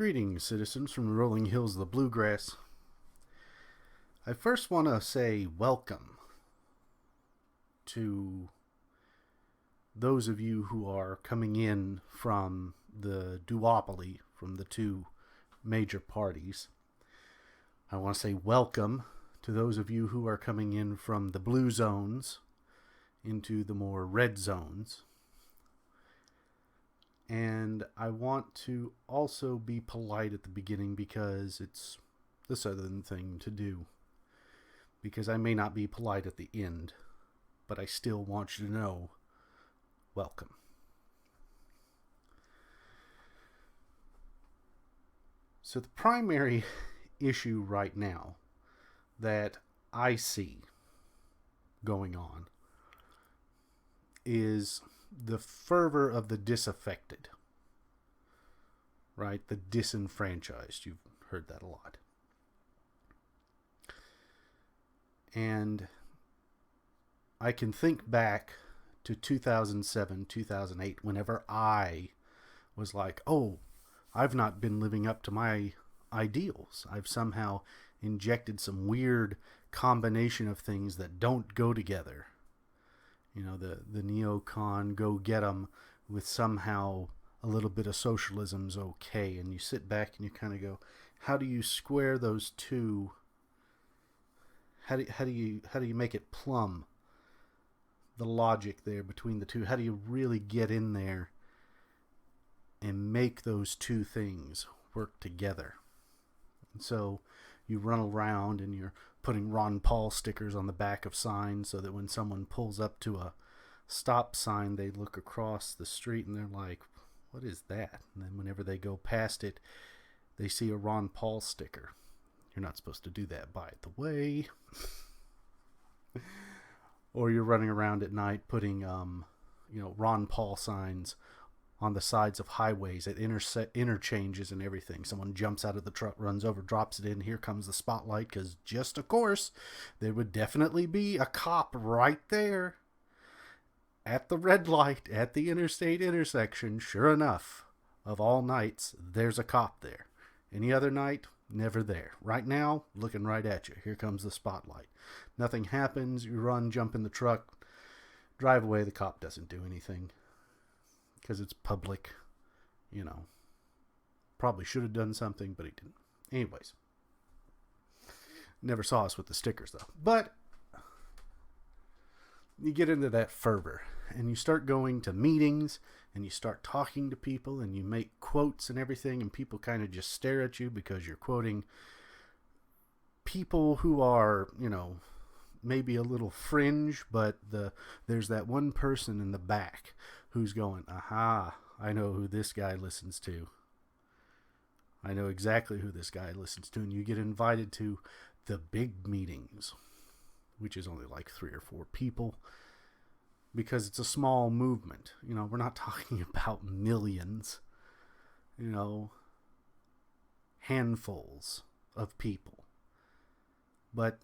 Greetings, citizens from the rolling hills of the bluegrass. I first want to say welcome to those of you who are coming in from the duopoly, from the two major parties. I want to say welcome to those of you who are coming in from the blue zones into the more red zones. And I want to also be polite at the beginning because it's the Southern thing to do. Because I may not be polite at the end, but I still want you to know, welcome. So the primary issue right now that I see going on is the fervor of the disaffected, right? The disenfranchised. You've heard that a lot. And I can think back to 2007, 2008, whenever I was like, oh, I've not been living up to my ideals. I've somehow injected some weird combination of things that don't go together. You know, the neocon go get 'em with somehow a little bit of socialism's okay. And you sit back and you kind of go, how do you square those two? How do you make it plumb? The logic there between the two. How do you really get in there and make those two things work together? And so you run around and you're putting Ron Paul stickers on the back of signs so that when someone pulls up to a stop sign, they look across the street and they're like, what is that? And then whenever they go past it, they see a Ron Paul sticker. You're not supposed to do that, by the way. Or you're running around at night putting, Ron Paul signs on the sides of highways at interchanges and everything. Someone jumps out of the truck, runs over, drops it in. Here comes the spotlight, because just of course, there would definitely be a cop right there at the red light at the interstate intersection. Sure enough, of all nights, there's a cop there. Any other night, never there. Right now, looking right at you. Here comes the spotlight. Nothing happens. You run, jump in the truck, drive away. The cop doesn't do anything because it's public. Probably should have done something, but he didn't. Anyways, never saw us with the stickers though. But you get into that fervor and you start going to meetings and you start talking to people and you make quotes and everything, and people kind of just stare at you because you're quoting people who are, maybe a little fringe, but there's that one person in the back who's going, aha, I know who this guy listens to. I know exactly who this guy listens to. And you get invited to the big meetings, which is only like 3 or 4 people, because it's a small movement. We're not talking about millions, handfuls of people, but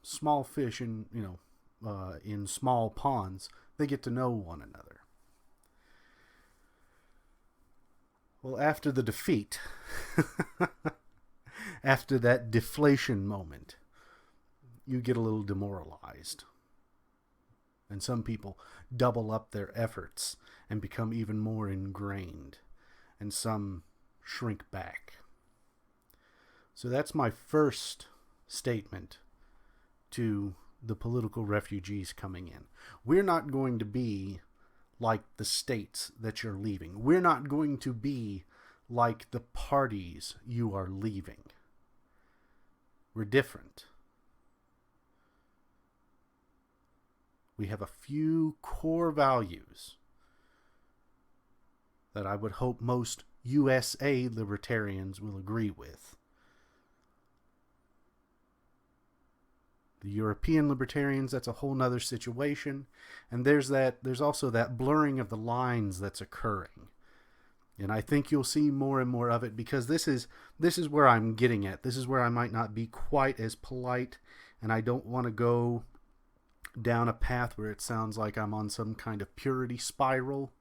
small fish in small ponds, they get to know one another. Well, after the defeat, after that deflation moment, you get a little demoralized. And some people double up their efforts and become even more ingrained. And some shrink back. So that's my first statement to the political refugees coming in. We're not going to be like the states that you're leaving. We're not going to be like the parties you are leaving. We're different. We have a few core values that I would hope most USA libertarians will agree with. The European libertarians, that's a whole nother situation. And there's also that blurring of the lines that's occurring. And I think you'll see more and more of it, because this is where I'm getting at. This is where I might not be quite as polite, and I don't want to go down a path where it sounds like I'm on some kind of purity spiral,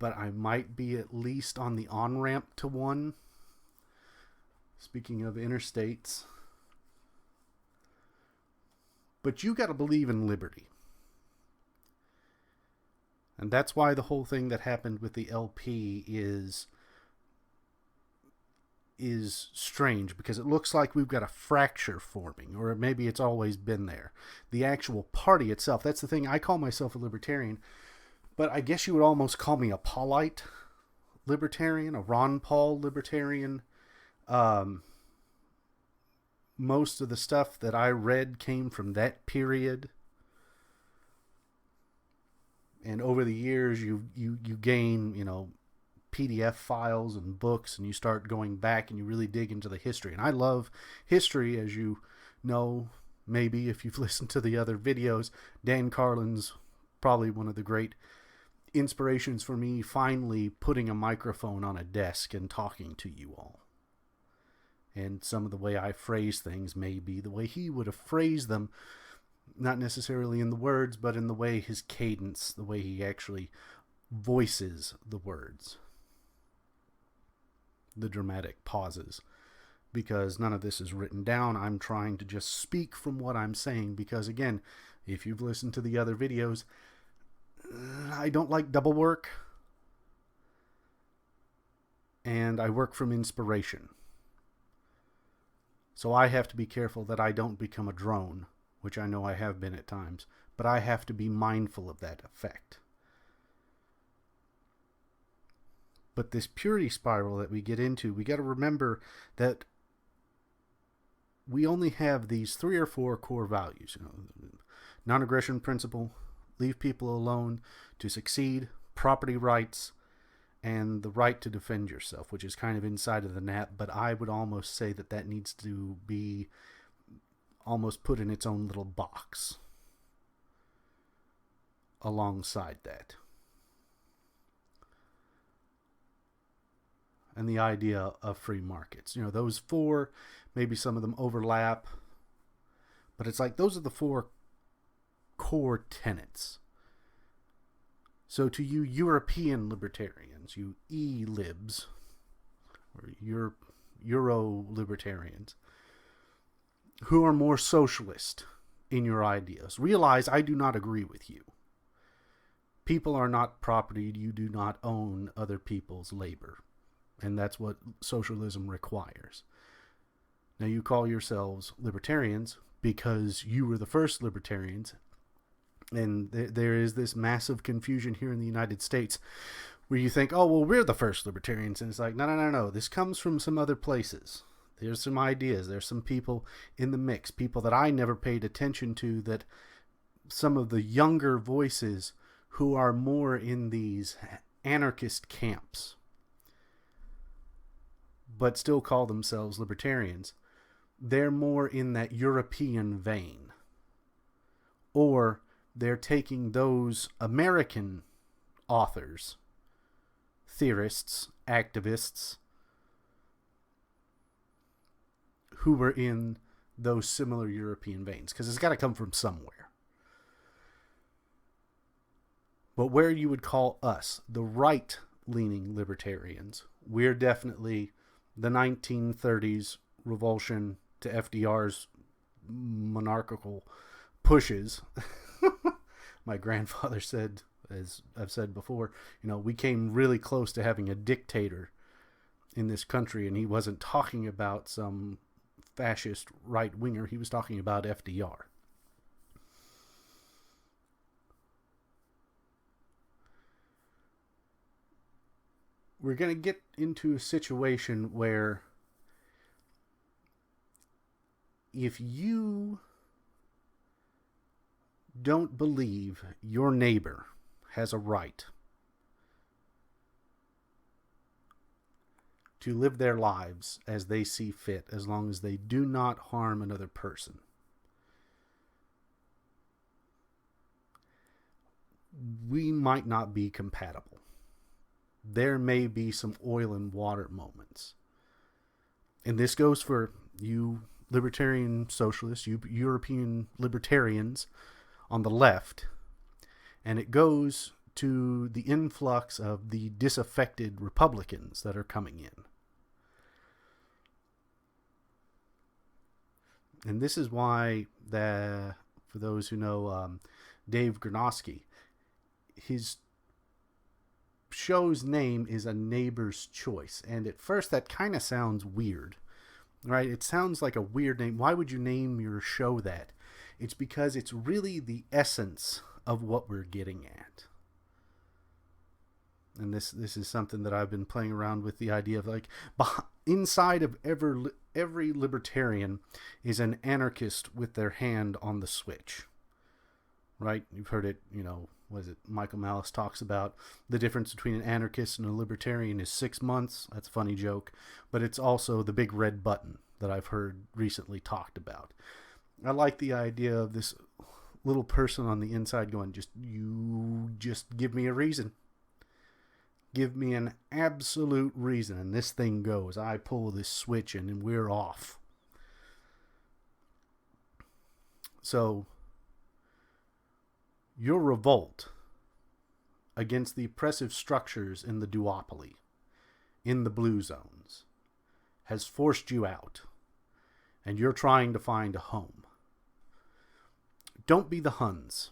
but I might be at least on the on-ramp to one. Speaking of interstates. But you got to believe in liberty. And that's why the whole thing that happened with the LP is strange, because it looks like we've got a fracture forming, or maybe it's always been there. The actual party itself, that's the thing. I call myself a libertarian, but I guess you would almost call me a Paulite libertarian, a Ron Paul libertarian. Most of the stuff that I read came from that period. And over the years, you gain, PDF files and books, and you start going back and you really dig into the history. And I love history, as you know, maybe if you've listened to the other videos. Dan Carlin's probably one of the great inspirations for me finally putting a microphone on a desk and talking to you all. And some of the way I phrase things may be the way he would have phrased them, not necessarily in the words, but in the way his cadence, the way he actually voices the words. The dramatic pauses. Because none of this is written down. I'm trying to just speak from what I'm saying. Because again, if you've listened to the other videos, I don't like double work. And I work from inspiration. So I have to be careful that I don't become a drone, which I know I have been at times. But I have to be mindful of that effect. But this purity spiral that we get into, we got to remember that we only have these 3 or 4 core values. Non-aggression principle, leave people alone, to succeed, property rights, and the right to defend yourself, which is kind of inside of the NAP. But I would almost say that needs to be almost put in its own little box alongside that. And the idea of free markets. Those 4, maybe some of them overlap. But it's like those are the 4 core tenets. So to you European libertarians, you e-libs, or Euro-libertarians, who are more socialist in your ideas, realize I do not agree with you. People are not property. You do not own other people's labor. And that's what socialism requires. Now, you call yourselves libertarians because you were the first libertarians. And there is this massive confusion here in the United States where you think, oh, well, we're the first libertarians. And it's like, no. This comes from some other places. There's some ideas. There's some people in the mix. People that I never paid attention to, that some of the younger voices who are more in these anarchist camps, but still call themselves libertarians. They're more in that European vein. Or they're taking those American authors, theorists, activists, who were in those similar European veins. Because it's got to come from somewhere. But where you would call us, the right-leaning libertarians, we're definitely the 1930s revulsion to FDR's monarchical pushes. My grandfather said, as I've said before, we came really close to having a dictator in this country, and he wasn't talking about some fascist right-winger. He was talking about FDR. We're going to get into a situation where if you don't believe your neighbor has a right to live their lives as they see fit, as long as they do not harm another person, we might not be compatible. There may be some oil and water moments. And this goes for you libertarian socialists, you European libertarians on the left. And it goes to the influx of the disaffected Republicans that are coming in. And this is why, for those who know Dave Gronowski, his show's name is A Neighbor's Choice. And at first that kind of sounds weird, right? It sounds like a weird name. Why would you name your show that? It's because it's really the essence of what we're getting at. And this is something that I've been playing around with, the idea of like inside of every libertarian is an anarchist with their hand on the switch, right? You've heard it, what is it? Michael Malice talks about the difference between an anarchist and a libertarian is 6 months. That's a funny joke, but it's also the big red button that I've heard recently talked about. I like the idea of this little person on the inside going, just give me a reason. Give me an absolute reason, and this thing goes. I pull this switch and we're off. So, your revolt against the oppressive structures in the duopoly, in the blue zones, has forced you out, and you're trying to find a home. Don't be the Huns.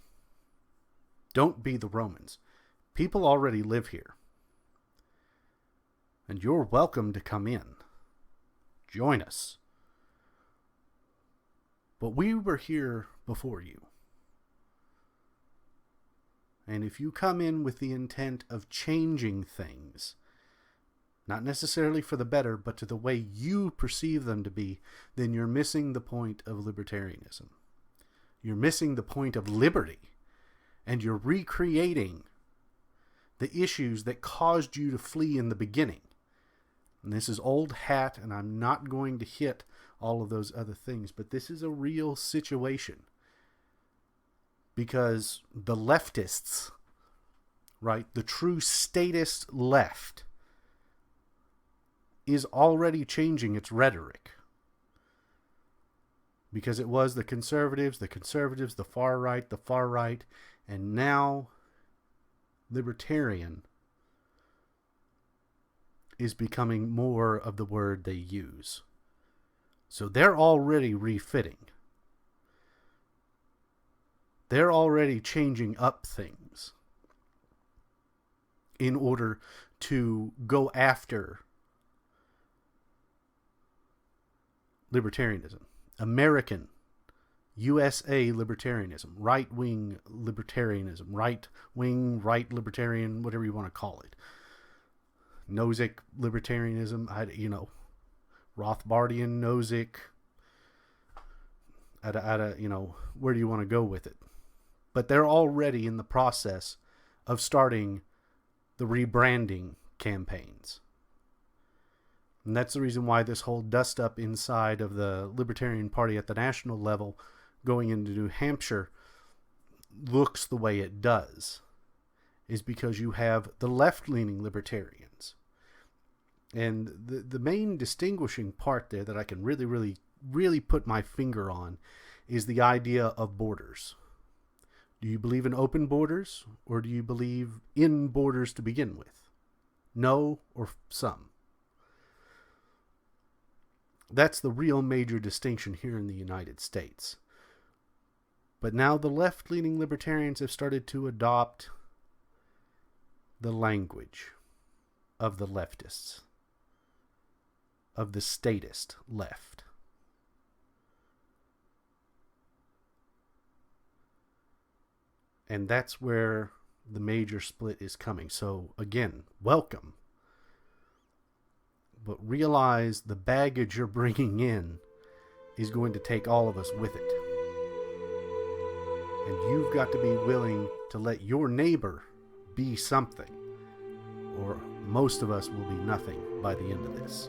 Don't be the Romans. People already live here. And you're welcome to come in. Join us. But we were here before you. And if you come in with the intent of changing things, not necessarily for the better, but to the way you perceive them to be, then you're missing the point of libertarianism. You're missing the point of liberty. And you're recreating the issues that caused you to flee in the beginning. And this is old hat, and I'm not going to hit all of those other things, but this is a real situation. Because the leftists, right, the true statist left, is already changing its rhetoric. Because it was the conservatives, the far right, and now libertarian is becoming more of the word they use. So they're already refitting. They're already changing up things in order to go after libertarianism. American, USA libertarianism, right-wing libertarianism, right-wing, right libertarian, whatever you want to call it. Nozick libertarianism, Rothbardian, Nozick, where do you want to go with it? But they're already in the process of starting the rebranding campaigns. And that's the reason why this whole dust up inside of the Libertarian Party at the national level going into New Hampshire looks the way it does, is because you have the left-leaning libertarians. And the main distinguishing part there that I can really, really, really put my finger on is the idea of borders. Do you believe in open borders, or do you believe in borders to begin with? No, or some. That's the real major distinction here in the United States. But now the left-leaning libertarians have started to adopt the language of the leftists, of the statist left. And that's where the major split is coming. So again, welcome. But realize the baggage you're bringing in is going to take all of us with it. And you've got to be willing to let your neighbor be something, or most of us will be nothing by the end of this.